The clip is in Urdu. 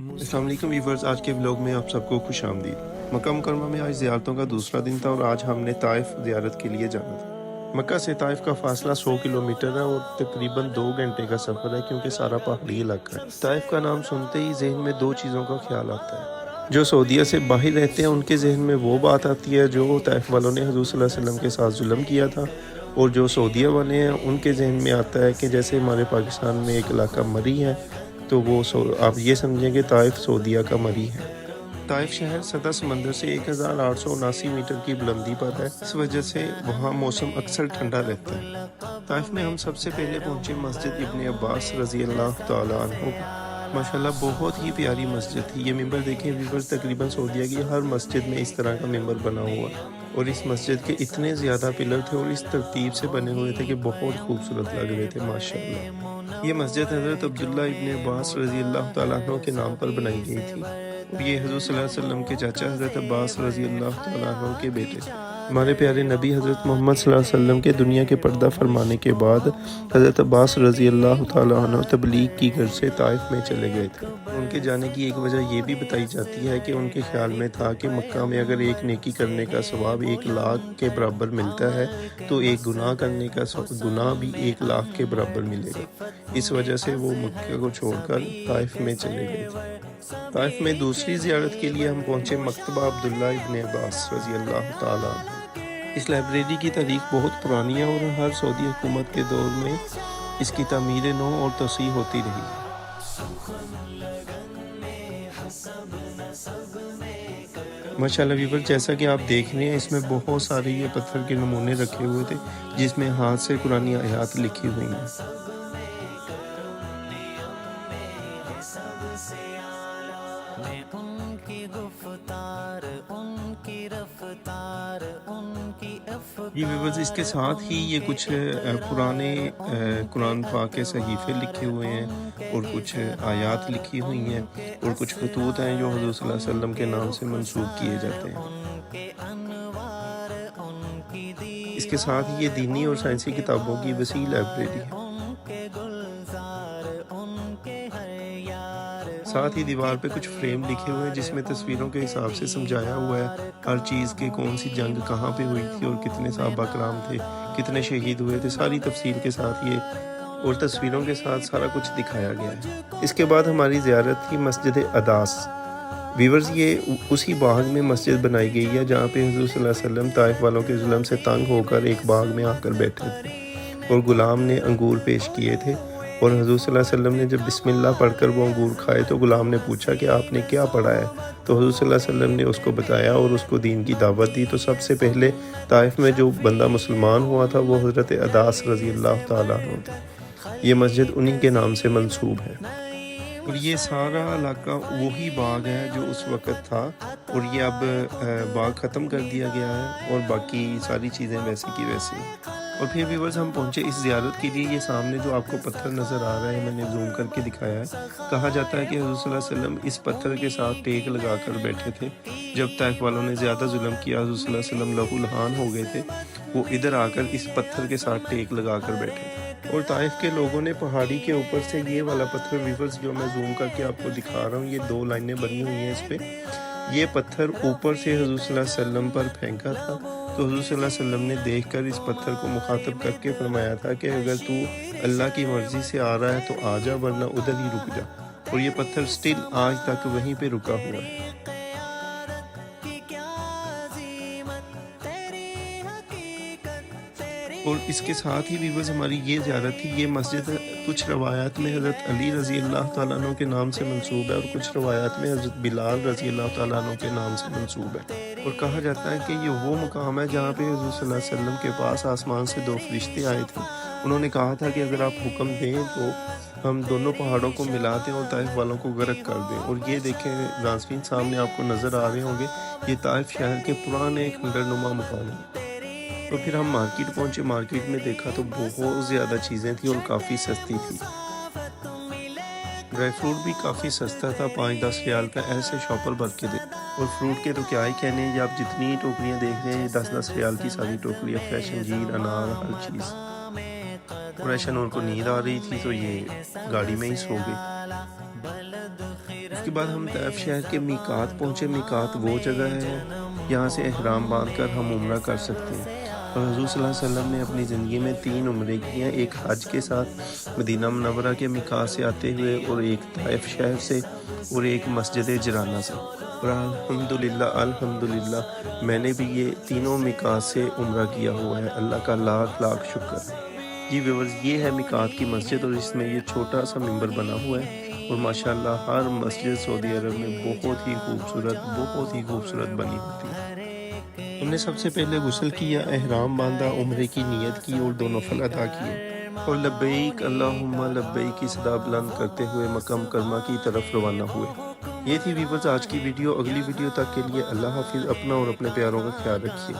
السلام علیکم ویورز، آج کے ولاگ میں آپ سب کو خوش آمدید۔ مکہ مکرمہ میں آج زیارتوں کا دوسرا دن تھا اور آج ہم نے طائف زیارت کے لیے جانا تھا۔ مکہ سے طائف کا فاصلہ 100 کلومیٹر ہے اور تقریباً 2 گھنٹے کا سفر ہے کیونکہ سارا پہاڑی علاقہ ہے۔ طائف کا نام سنتے ہی ذہن میں 2 چیزوں کا خیال آتا ہے۔ جو سعودیہ سے باہر رہتے ہیں ان کے ذہن میں وہ بات آتی ہے جو طائف والوں نے حضور صلی اللہ علیہ وسلم کے ساتھ ظلم کیا تھا، اور جو سعودیہ والے ہیں ان کے ذہن میں آتا ہے کہ جیسے ہمارے پاکستان میں ایک علاقہ مری ہے تو وہ آپ یہ سمجھیں کہ طائف سعودیہ کا مری ہے۔ طائف شہر سطح سمندر سے 1879 میٹر کی بلندی پر ہے، اس وجہ سے وہاں موسم اکثر ٹھنڈا رہتا ہے۔ طائف میں ہم سب سے پہلے پہنچے مسجد ابن عباس رضی اللہ تعالیٰ عنہ۔ ماشاءاللہ بہت ہی پیاری مسجد تھی۔ یہ ممبر دیکھیں ویورز، تقریباً سعودیہ کی ہر مسجد میں اس طرح کا ممبر بنا ہوا، اور اس مسجد کے اتنے زیادہ پلر تھے اور اس ترتیب سے بنے ہوئے تھے کہ بہت خوبصورت لگ رہے تھے ماشاءاللہ۔ یہ مسجد حضرت عبداللہ ابن عباس رضی اللہ تعالیٰ عنہ کے نام پر بنائی گئی تھی، اور یہ حضور صلی اللہ علیہ وسلم کے چاچا حضرت عباس رضی اللہ تعالیٰ عنہ کے بیٹے تھے۔ ہمارے پیارے نبی حضرت محمد صلی اللہ علیہ وسلم کے دنیا کے پردہ فرمانے کے بعد حضرت عباس رضی اللہ تعالیٰ عنہ تبلیغ کی غرض سے طائف میں چلے گئے تھے۔ ان کے جانے کی ایک وجہ یہ بھی بتائی جاتی ہے کہ ان کے خیال میں تھا کہ مکہ میں اگر ایک نیکی کرنے کا ثواب 1 لاکھ کے برابر ملتا ہے تو ایک گناہ کرنے کا گناہ بھی 1 لاکھ کے برابر ملے گا۔ اس وجہ سے وہ مکہ کو چھوڑ کر طائف میں چلے گئے تھے۔ طائف میں دوسری زیارت کے لیے ہم پہنچے مکتبہ عبداللہ ابن عباس رضی اللہ تعالیٰ عنہ۔ اس لائبریری کی تاریخ بہت پرانی ہے اور ہر سعودی حکومت کے دور میں اس کی تعمیر نو اور توسیع ہوتی رہی۔ ماشاءاللہ ویور، جیسا کہ آپ دیکھ رہے ہیں اس میں بہت سارے یہ پتھر کے نمونے رکھے ہوئے تھے جس میں ہاتھ سے قرآنی آیات لکھی ہوئی ہیں۔ جی ویورز، اس کے ساتھ ہی یہ کچھ پرانے قرآن پاک کے صحیفے لکھے ہوئے ہیں اور کچھ آیات لکھی ہوئی ہیں اور کچھ خطوط ہیں جو حضور صلی اللہ علیہ وسلم کے نام سے منسوب کیے جاتے ہیں۔ اس کے ساتھ ہی یہ دینی اور سائنسی کتابوں کی وسیع لائبریری ہے۔ ساتھ ہی دیوار پہ کچھ فریم لکھے ہوئے ہیں جس میں تصویروں کے حساب سے سمجھایا ہوا ہے ہر چیز کے کون سی جنگ کہاں پہ ہوئی تھی اور کتنے صحابہ کرام تھے، کتنے شہید ہوئے تھے، ساری تفصیل کے ساتھ یہ اور تصویروں کے ساتھ سارا کچھ دکھایا گیا ہے۔ اس کے بعد ہماری زیارت تھی مسجد عداس۔ ویورز، یہ اسی باغ میں مسجد بنائی گئی ہے جہاں پہ حضور صلی اللہ علیہ وسلم طائف والوں کے ظلم سے تنگ ہو کر ایک باغ میں آ کر بیٹھے تھے اور غلام نے انگور پیش کیے تھے، اور حضور صلی اللہ علیہ وسلم نے جب بسم اللہ پڑھ کر وہ انگور کھائے تو غلام نے پوچھا کہ آپ نے کیا پڑھا ہے، تو حضور صلی اللہ علیہ وسلم نے اس کو بتایا اور اس کو دین کی دعوت دی۔ تو سب سے پہلے طائف میں جو بندہ مسلمان ہوا تھا وہ حضرت عداس رضی اللہ تعالیٰ عنہ تھے۔ یہ مسجد انہی کے نام سے منسوب ہے، اور یہ سارا علاقہ وہی باغ ہے جو اس وقت تھا، اور یہ اب باغ ختم کر دیا گیا ہے اور باقی ساری چیزیں ویسی کی ویسی ہیں۔ اور پھر ویورز ہم پہنچے اس زیارت کے لیے۔ یہ سامنے جو آپ کو پتھر نظر آ رہا ہے میں نے زوم کر کے دکھایا ہے، کہا جاتا ہے کہ حضور صلی اللہ علیہ وسلم اس پتھر کے ساتھ ٹیک لگا کر بیٹھے تھے جب طائف والوں نے زیادہ ظلم کیا۔ حضور صلی اللہ علیہ وسلم لہو لہان ہو گئے تھے، وہ ادھر آ کر اس پتھر کے ساتھ ٹیک لگا کر بیٹھے تھے، اور طائف کے لوگوں نے پہاڑی کے اوپر سے یہ والا پتھر، ویورز جو میں زوم کر کے آپ کو دکھا رہا ہوں، یہ 2 لائنیں بنی ہوئی ہیں اس پہ، یہ پتھر اوپر سے حضور صلی اللہ علیہ وسلم پر پھینکا تھا۔ تو حضور صلی اللہ علیہ وسلم نے دیکھ کر اس پتھر کو مخاطب کر کے فرمایا تھا کہ اگر تو اللہ کی مرضی سے آ رہا ہے تو آ جا، ورنہ ادھر ہی رک جا، اور یہ پتھر سٹل آج تک وہیں پہ رکا ہوا ہے۔ اور اس کے ساتھ ہی ویورز ہماری یہ زیارت تھی۔ یہ مسجد کچھ روایات میں حضرت علی رضی اللہ تعالیٰ عنہ کے نام سے منسوب ہے اور کچھ روایات میں حضرت بلال رضی اللہ تعالیٰ عنہ کے نام سے منسوب ہے، اور کہا جاتا ہے کہ یہ وہ مقام ہے جہاں پہ حضور صلی اللہ علیہ وسلم کے پاس آسمان سے 2 فرشتے آئے تھے۔ انہوں نے کہا تھا کہ اگر آپ حکم دیں تو ہم دونوں پہاڑوں کو ملا دیں اور طائف والوں کو غرق کر دیں۔ اور یہ دیکھیں ناظرین، سامنے آپ کو نظر آ رہے ہوں گے، یہ طائف شہر کے پرانے کھنڈر نما مکان ہیں۔ تو پھر ہم مارکیٹ پہنچے۔ مارکیٹ میں دیکھا تو بہت زیادہ چیزیں تھیں اور کافی سستی تھی۔ ڈرائی فروٹ بھی کافی سستا تھا، 5-10 ریال کا ایسے شاپر بھر کے دے، اور فروٹ کے تو کیا ہی کہنے، یہ آپ جتنی ٹوکریاں دیکھ رہے ہیں 10-10 ریال کی ساری ٹوکریاں، فریش انجیر، انار، ہر چیز۔ قریش نور کو نیند آ رہی تھی تو یہ گاڑی میں ہی سو گئی۔ اس کے بعد ہم طائف شہر کے میقات پہنچے۔ میقات وہ جگہ ہے یہاں سے احرام باندھ کر ہم عمرہ کر سکتے ہیں، اور حضور صلی اللہ علیہ وسلم نے اپنی زندگی میں 3 عمرے کیے ہیں، ایک حج کے ساتھ مدینہ منورہ کے میقات سے آتے ہوئے، اور ایک طائف شہر سے، اور ایک مسجد جرانہ سے۔ اور الحمدللہ میں نے بھی یہ تینوں میقات سے عمرہ کیا ہوا ہے، اللہ کا لاکھ لاکھ شکر ہے۔ جی ویورز، یہ ہے میقات کی مسجد، اور اس میں یہ چھوٹا سا ممبر بنا ہوا ہے، اور ماشاءاللہ ہر مسجد سعودی عرب میں بہت ہی خوبصورت بنی ہوتی ہے۔ ہم نے سب سے پہلے غسل کیا، احرام باندھا، عمرے کی نیت کی، اور 2 نفل ادا کیے، اور لبیک اللہم لبیک کی صدا بلند کرتے ہوئے مکہ مکرمہ کی طرف روانہ ہوئے۔ یہ تھی ویورز آج کی ویڈیو۔ اگلی ویڈیو تک کے لیے اللہ حافظ، اپنا اور اپنے پیاروں کا خیال رکھیے۔